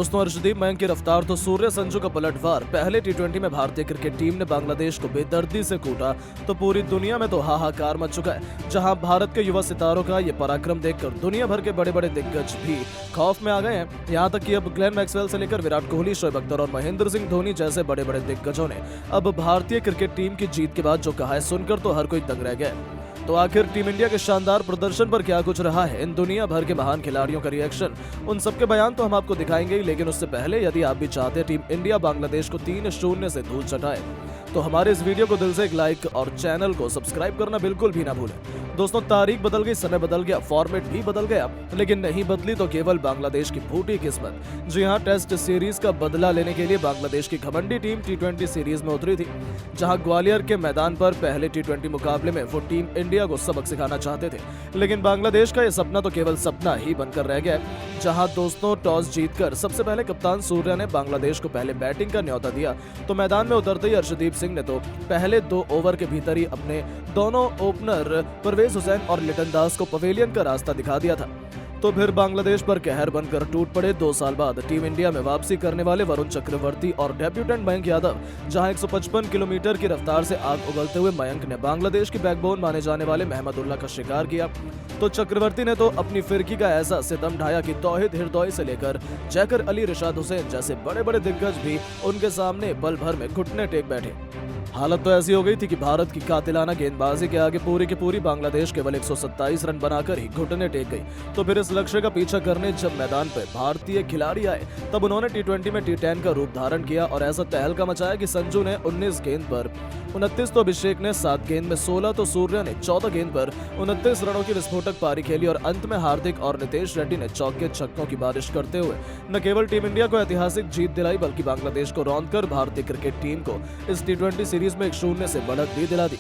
दोस्तों अर्शदीप मयंक की रफ्तार तो सूर्य संजू का पलटवार। पहले टी20 में भारतीय क्रिकेट टीम ने बांग्लादेश को बेदर्दी से कूटा तो पूरी दुनिया में तो हाहाकार मच चुका है। जहां भारत के युवा सितारों का ये पराक्रम देखकर दुनिया भर के बड़े बड़े दिग्गज भी खौफ में आ गए हैं। यहाँ तक कि अब ग्लेन मैक्सवेल से लेकर विराट कोहली, शोएब अख्तर और महेंद्र सिंह धोनी जैसे बड़े बड़े दिग्गजों ने अब भारतीय क्रिकेट टीम की जीत के बाद जो कहा है सुनकर तो हर कोई दंग रह गया। तो आखिर टीम इंडिया के शानदार प्रदर्शन पर क्या कुछ रहा है, इन दुनिया भर के महान खिलाड़ियों का रिएक्शन, उन सबके बयान तो हम आपको दिखाएंगे ही। लेकिन उससे पहले यदि आप भी चाहते हैं टीम इंडिया बांग्लादेश को 3-0 से धूल चटाए तो हमारे इस वीडियो को दिल से एक लाइक और चैनल को सब्सक्राइब करना बिल्कुल भी ना भूलें। दोस्तों तारीख बदल गई, समय बदल गया, फॉर्मेट भी बदल गया, लेकिन नहीं बदली तो केवल बांग्लादेश की फूटी किस्मत। जी हां, टेस्ट सीरीज का बदला लेने के लिए बांग्लादेश की घमंडी टीम टी20 सीरीज में उतरी थी। जहां ग्वालियर के मैदान पर पहले टी20 मुकाबले में वो टीम इंडिया को सबक सिखाना चाहते थे, लेकिन बांग्लादेश का यह सपना तो केवल सपना ही बनकर रह गया। जहां दोस्तों टॉस जीतकर सबसे पहले कप्तान सूर्या ने बांग्लादेश को पहले बैटिंग का न्योता दिया तो मैदान में उतरते ही अर्शदीप सिंह ने तो पहले 2 ओवर के भीतर ही अपने दोनों ओपनर परवेज हुसैन और लिटन दास को पवेलियन का रास्ता दिखा दिया था। तो फिर बांग्लादेश पर कहर बनकर टूट पड़े 2 साल बाद टीम इंडिया में वापसी करने वाले वरुण चक्रवर्ती और डेब्यूटेंट मयंक यादव। जहां 155 किलोमीटर की रफ्तार से आग उगलते हुए मयंक ने बांग्लादेश की बैकबोन माने जाने वाले महमदुल्लाह का शिकार किया तो चक्रवर्ती ने तो अपनी फिरकी का ऐसा सितम ढाया कि तौहीद हिरदौई से लेकर जैकर अली, रिशाद हुसैन जैसे बड़े बड़े दिग्गज भी उनके सामने पल भर में घुटने टेक बैठे। हालत तो ऐसी हो गई थी कि भारत की कातिलाना गेंदबाजी के आगे पूरी की पूरी बांग्लादेश केवल 127 रन बनाकर ही घुटने टेक गई। तो फिर इस लक्ष्य का पीछा करने जब मैदान पर भारतीय खिलाड़ी आए तब उन्होंने टी20 में टी10 का रूप धारण किया और ऐसा तहलका मचाया कि संजू ने 19 गेंद पर 29 तो अभिषेक ने 7 गेंद में 16 तो सूर्या ने 14 गेंद पर 29 रनों की विस्फोटक पारी खेली और अंत में हार्दिक और नितेश रेड्डी ने चौके छक्कों की बारिश करते हुए न केवल टीम इंडिया को ऐतिहासिक जीत दिलाई बल्कि बांग्लादेश को रौंदकर भारतीय क्रिकेट टीम को इस टी20 सीरीज में 1-0 से बढ़त भी दिला दी।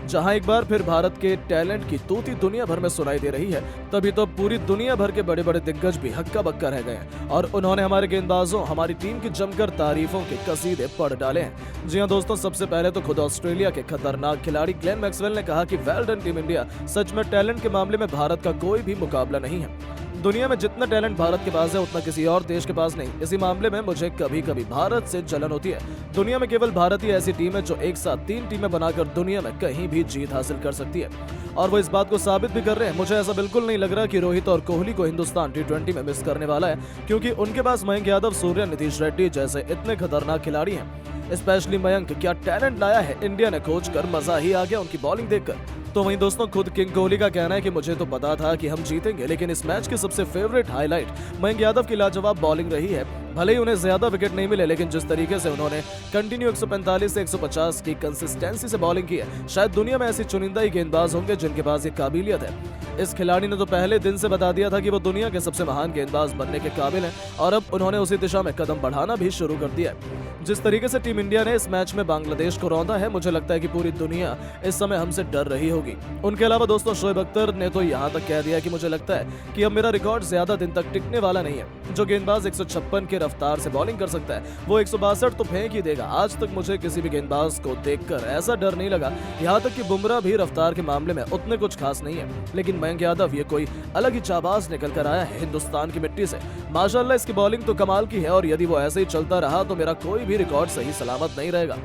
जहां एक बार फिर भारत के टैलेंट की तूती दुनिया भर में सुनाई दे रही है तभी तो पूरी दुनिया भर के बड़े बड़े दिग्गज भी हक्का बक्का रह गए हैं और उन्होंने हमारे गेंदबाजों, हमारी टीम की जमकर तारीफों के कसीदे पढ़ डाले हैं। जी हां दोस्तों, सबसे पहले तो खुद ऑस्ट्रेलिया के खतरनाक खिलाड़ी ग्लेन मैक्सवेल ने कहा कि वेल डन टीम इंडिया, सच में टैलेंट के मामले में भारत का कोई भी मुकाबला नहीं है। दुनिया में जितना टैलेंट भारत के पास है उतना किसी और देश के पास नहीं। इसी मामले में मुझे कभी कभी भारत से जलन होती है। दुनिया में केवल भारत ही ऐसी टीम है जो एक साथ 3 टीमें बनाकर दुनिया में कहीं भी जीत हासिल कर सकती है और वो इस बात को साबित भी कर रहे हैं। मुझे ऐसा बिल्कुल नहीं लग रहा कि रोहित और कोहली को हिंदुस्तान टी20 में मिस करने वाला है, क्योंकि उनके पास मयंक यादव, सूर्या, नीतीश रेड्डी जैसे इतने खतरनाक खिलाड़ी हैं। स्पेशली मयंक, क्या टैलेंट लाया है इंडिया ने खोज कर, मजा ही आ गया उनकी बॉलिंग देखकर। तो वहीं दोस्तों खुद किंग कोहली का कहना है कि मुझे तो पता था कि हम जीतेंगे, लेकिन इस मैच की सबसे फेवरेट हाईलाइट मयंक यादव की लाजवाब बॉलिंग रही है। भले ही उन्हें ज्यादा विकेट नहीं मिले, लेकिन जिस तरीके से उन्होंने कंटिन्यू 145 से 150 की कंसिस्टेंसी से बॉलिंग की है, शायद दुनिया में ऐसी चुनिंदा ही गेंदबाज होंगे जिनके पास ये काबिलियत है। इस खिलाड़ी ने तो पहले दिन से बता दिया था कि वो दुनिया के सबसे महान गेंदबाज बनने के काबिल हैं और अब उन्होंने उसी दिशा में कदम बढ़ाना भी शुरू कर दिया है। जिस तरीके से टीम इंडिया ने इस मैच में बांग्लादेश को रौंदा है, मुझे लगता है कि पूरी दुनिया इस समय हमसे डर रही होगी। उनके अलावा दोस्तों शोएब अख्तर ने तो यहाँ तक कह दिया कि मुझे लगता है कि अब मेरा रिकॉर्ड ज्यादा दिन तक टिकने वाला नहीं है। जो गेंदबाज 156 के रफ्तार से बॉलिंग कर सकता है वो 162 तो फेंक ही देगा। आज तक मुझे किसी भी गेंदबाज को देखकर ऐसा डर नहीं लगा। यहाँ तक कि बुमराह भी रफ्तार के मामले में उतने कुछ खास नहीं है, लेकिन मयंक यादव ये कोई अलग ही जाबाज निकल कर आया है हिंदुस्तान की मिट्टी से। माशाल्लाह इसकी बॉलिंग तो कमाल की है और यदि वो ऐसे ही चलता रहा तो मेरा कोई भी रिकॉर्ड सही सलामत नहीं रहेगा।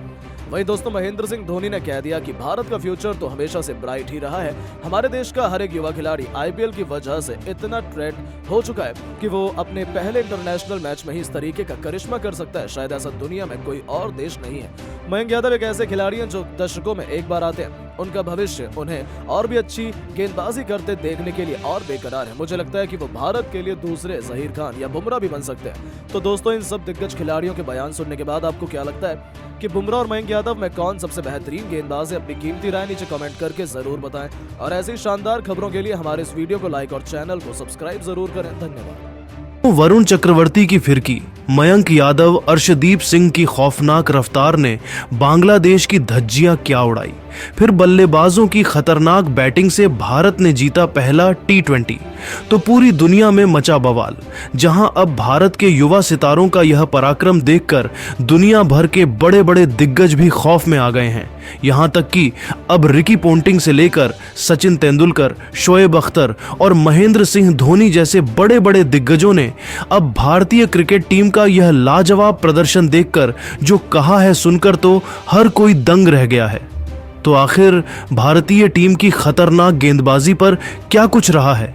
वहीं दोस्तों महेंद्र सिंह धोनी ने कह दिया कि भारत का फ्यूचर तो हमेशा से ब्राइट ही रहा है। हमारे देश का हर एक युवा खिलाड़ी आईपीएल की वजह से इतना ट्रेंड हो चुका है कि वो अपने पहले इंटरनेशनल मैच में ही इस तरीके का करिश्मा कर सकता है। शायद ऐसा दुनिया में कोई और देश नहीं है। मयंक यादव एक ऐसे खिलाड़ी हैं जो दशकों में एक बार आते हैं। उनका भविष्य उन्हें और भी अच्छी गेंदबाजी करते देखने के लिए और बेकरार है। मुझे लगता है कि वो भारत के लिए दूसरे जहीर खान या बुमराह भी बन सकते हैं। तो दोस्तों इन सब दिग्गज खिलाड़ियों के बयान सुनने के बाद आपको क्या लगता है कि बुमराह और मयंक यादव में कौन सबसे बेहतरीन गेंदबाज है? अपनी कीमती राय नीचे कमेंट करके जरूर बताएं और ऐसी शानदार खबरों के लिए हमारे इस वीडियो को लाइक और चैनल को सब्सक्राइब जरूर करें। धन्यवाद। वरुण चक्रवर्ती की फिरकी, मयंक यादव, अर्शदीप सिंह की खौफनाक रफ्तार ने बांग्लादेश की धज्जियां क्या उड़ाई। फिर बल्लेबाजों की खतरनाक बैटिंग से भारत ने जीता पहला टी20 तो पूरी दुनिया में मचा बवाल। जहां अब भारत के युवा सितारों का यह पराक्रम देखकर दुनिया भर के बड़े बड़े दिग्गज भी खौफ में आ गए हैं। यहां तक कि अब रिकी पोंटिंग से लेकर सचिन तेंदुलकर, शोएब अख्तर और महेंद्र सिंह धोनी जैसे बड़े बड़े दिग्गजों ने अब भारतीय क्रिकेट टीम का यह लाजवाब प्रदर्शन देखकर जो कहा है सुनकर तो हर कोई दंग रह गया है। तो आखिर भारतीय टीम की खतरनाक गेंदबाजी पर क्या कुछ रहा है?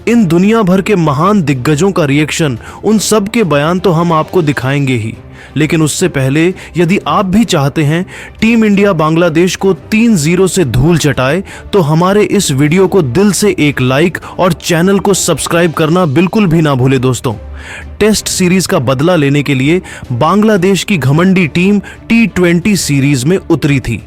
इन दुनिया भर के महान दिग्गजों का रिएक्शन, उन सब के बयान तो हम आपको दिखाएंगे ही, लेकिन उससे पहले यदि आप भी चाहते हैं टीम इंडिया बांग्लादेश को 3-0 से धूल चटाए तो हमारे इस वीडियो को दिल से एक लाइक और चैनल को सब्सक्राइब करना बिल्कुल भी ना भूले दोस्तों। टेस्ट सीरीज का बदला लेने के लिए बांग्लादेश की घमंडी टीम T20 सीरीज में उतरी थी,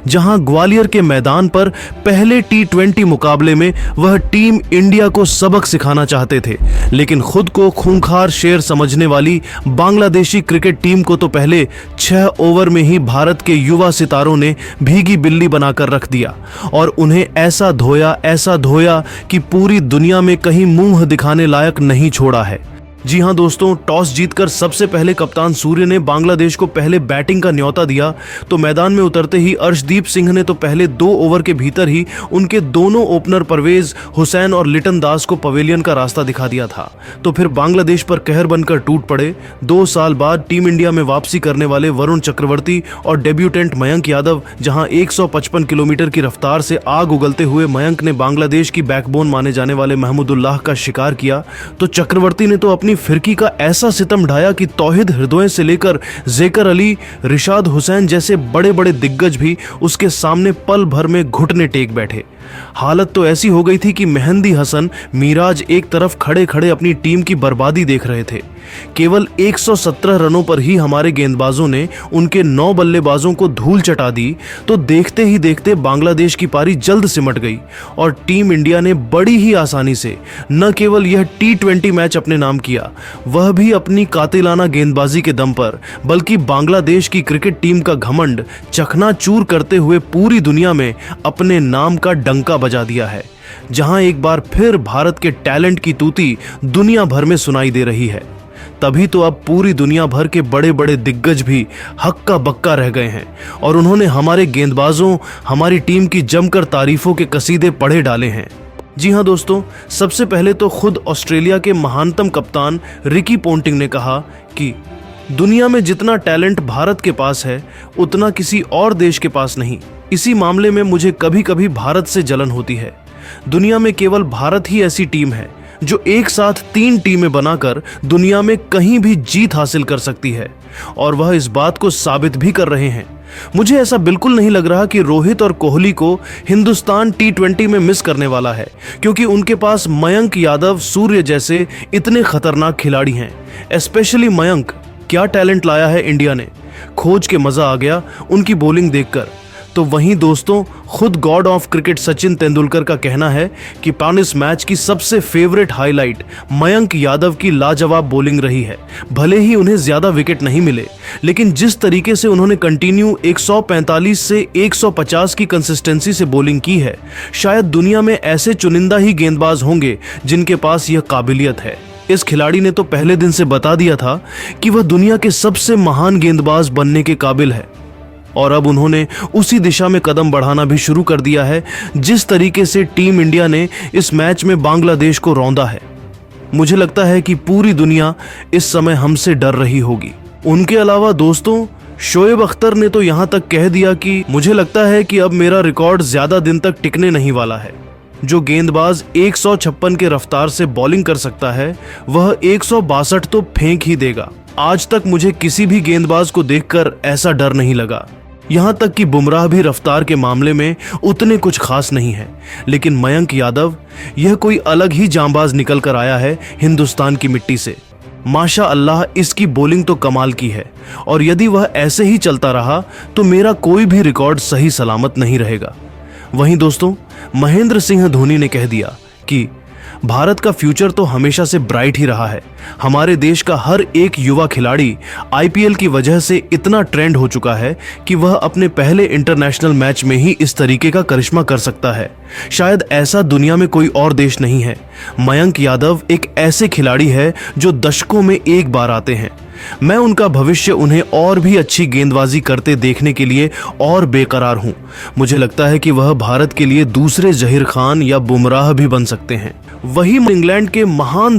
जहां ग्वालियर के मैदान पर पहले T20 मुकाबले में वह टीम इंडिया को सबक सिखाना चाहते थे, लेकिन खुद को खूंखार शेर समझने वाली बांग्लादेशी क्रिकेट टीम को तो पहले 6 ओवर में ही भारत के युवा सितारों ने भीगी बिल्ली बनाकर रख दिया और उन्हें ऐसा धोया कि पूरी दुनिया में कहीं मुंह दिखाने लायक नहीं छोड़ा है। जी हां दोस्तों, टॉस जीतकर सबसे पहले कप्तान सूर्य ने बांग्लादेश को पहले बैटिंग का न्योता दिया तो मैदान में उतरते ही अर्शदीप सिंह ने तो पहले 2 ओवर के भीतर ही उनके दोनों ओपनर परवेज हुसैन और लिटन दास को पवेलियन का रास्ता दिखा दिया था। तो फिर बांग्लादेश पर कहर बनकर टूट पड़े 2 साल बाद टीम इंडिया में वापसी करने वाले वरुण चक्रवर्ती और डेब्यूटेंट मयंक यादव। जहां 155 किलोमीटर की रफ्तार से आग उगलते हुए मयंक ने बांग्लादेश की बैकबोन माने जाने वाले महमूदुल्लाह का शिकार किया, तो चक्रवर्ती ने तो अपनी फिरकी का ऐसा सितम ढाया कि तौहीद हृदय से लेकर जेकर अली, रिशाद हुसैन जैसे बड़े बड़े दिग्गज भी उसके सामने पल भर में घुटने टेक बैठे। हालत तो ऐसी हो गई थी कि मेहंदी हसन, मिराज एक तरफ खड़े खड़े अपनी टीम की बर्बादी देख रहे थे। केवल 117 रनों पर ही हमारे गेंदबाजों ने उनके 9 बल्लेबाजों को धूल चटा दी, तो देखते ही देखते बांग्लादेश की पारी जल्द सिमट गई और टीम इंडिया ने बड़ी ही आसानी से न केवल यह T20 मैच अपने नाम किया, वह भी अपनी कातिलाना गेंदबाजी के दम पर, बल्कि बांग्लादेश की क्रिकेट टीम का घमंड चकनाचूर करते हुए पूरी दुनिया में अपने नाम का डंका बजा दिया है। जहां एक बार फिर भारत के टैलेंट की तूती दुनिया भर में सुनाई दे रही है, तभी तो अब पूरी दुनिया भर के बड़े बड़े दिग्गज भी हक्का बक्का रह गए हैं और उन्होंने हमारे गेंदबाजों, हमारी टीम की जमकर तारीफों के कसीदे पढ़े डाले हैं। जी हां दोस्तों, सबसे पहले तो खुद ऑस्ट्रेलिया के महानतम कप्तान रिकी पोंटिंग ने कहा कि दुनिया में जितना टैलेंट भारत के पास है उतना किसी और देश के पास नहीं। इसी मामले में मुझे कभी कभी भारत से जलन होती है। दुनिया में केवल भारत ही ऐसी टीम है जो एक साथ 3 टीमें बनाकर दुनिया में कहीं भी जीत हासिल कर सकती है और वह इस बात को साबित भी कर रहे हैं। मुझे ऐसा बिल्कुल नहीं लग रहा कि रोहित और कोहली को हिंदुस्तान T20 में मिस करने वाला है, क्योंकि उनके पास मयंक यादव, सूर्य जैसे इतने खतरनाक खिलाड़ी हैं। स्पेशली मयंक, क्या टैलेंट लाया है इंडिया ने, खोज के मजा आ गया उनकी बॉलिंग देखकर। तो वहीं दोस्तों, खुद God of cricket Sachin Tendulkar का कहना है कि इस मैच की सबसे फेवरेट हाईलाइट मयंक यादव की लाजवाब बॉलिंग रही है। भले ही उन्हें ज्यादा विकेट नहीं मिले, लेकिन जिस तरीके से उन्होंने कंटिन्यू 145 से 150 की कंसिस्टेंसी से बॉलिंग की है, शायद दुनिया में ऐसे चुनिंदा ही गेंदबाज होंगे जिनके पास यह काबिलियत है। इस खिलाड़ी ने तो पहले दिन से बता दिया था कि वह दुनिया के सबसे महान गेंदबाज बनने के काबिल है और अब उन्होंने उसी दिशा में कदम बढ़ाना भी शुरू कर दिया है जिस तरीके से टीम इंडिया ने इस मैच में बांग्लादेश को रौंदा है। मुझे लगता है कि पूरी दुनिया इस समय हमसे डर रही होगी। उनके अलावा दोस्तों, शोएब अख्तर ने तो यहां तक कह दिया कि मुझे लगता है कि अब मेरा रिकॉर्ड ज्यादा दिन तक टिकने नहीं वाला है। जो गेंदबाज 156 के रफ्तार से बॉलिंग कर सकता है वह 162 तो फेंक ही देगा। आज तक मुझे किसी भी गेंदबाज को देखकर ऐसा डर नहीं लगा। यहां तक कि बुमराह भी रफ्तार के मामले में उतने कुछ खास नहीं है, लेकिन मयंक यादव, यह कोई अलग ही जांबाज निकल कर आया है हिंदुस्तान की मिट्टी से। माशा अल्लाह, इसकी बॉलिंग तो कमाल की है और यदि वह ऐसे ही चलता रहा तो मेरा कोई भी रिकॉर्ड सही सलामत नहीं रहेगा। वहीं दोस्तों, महेंद्र सिंह धोनी ने कह दिया कि भारत का फ्यूचर तो हमेशा से ब्राइट ही रहा है। हमारे देश का हर एक युवा खिलाड़ी आईपीएल की वजह से इतना ट्रेंड हो चुका है कि वह अपने पहले इंटरनेशनल मैच में ही इस तरीके का करिश्मा कर सकता है। शायद ऐसा दुनिया में कोई और देश नहीं है। मयंक यादव एक ऐसे खिलाड़ी है जो दशकों में एक बार आते हैं। मैं उनका भविष्य उन्हें और भी अच्छी गेंदबाजी करते देखने के लिए और बेकरार हूं। मुझे लगता है कि वह भारत के लिए दूसरे जहीर खान या बुमराह भी बन सकते हैं। वही इंग्लैंड के महान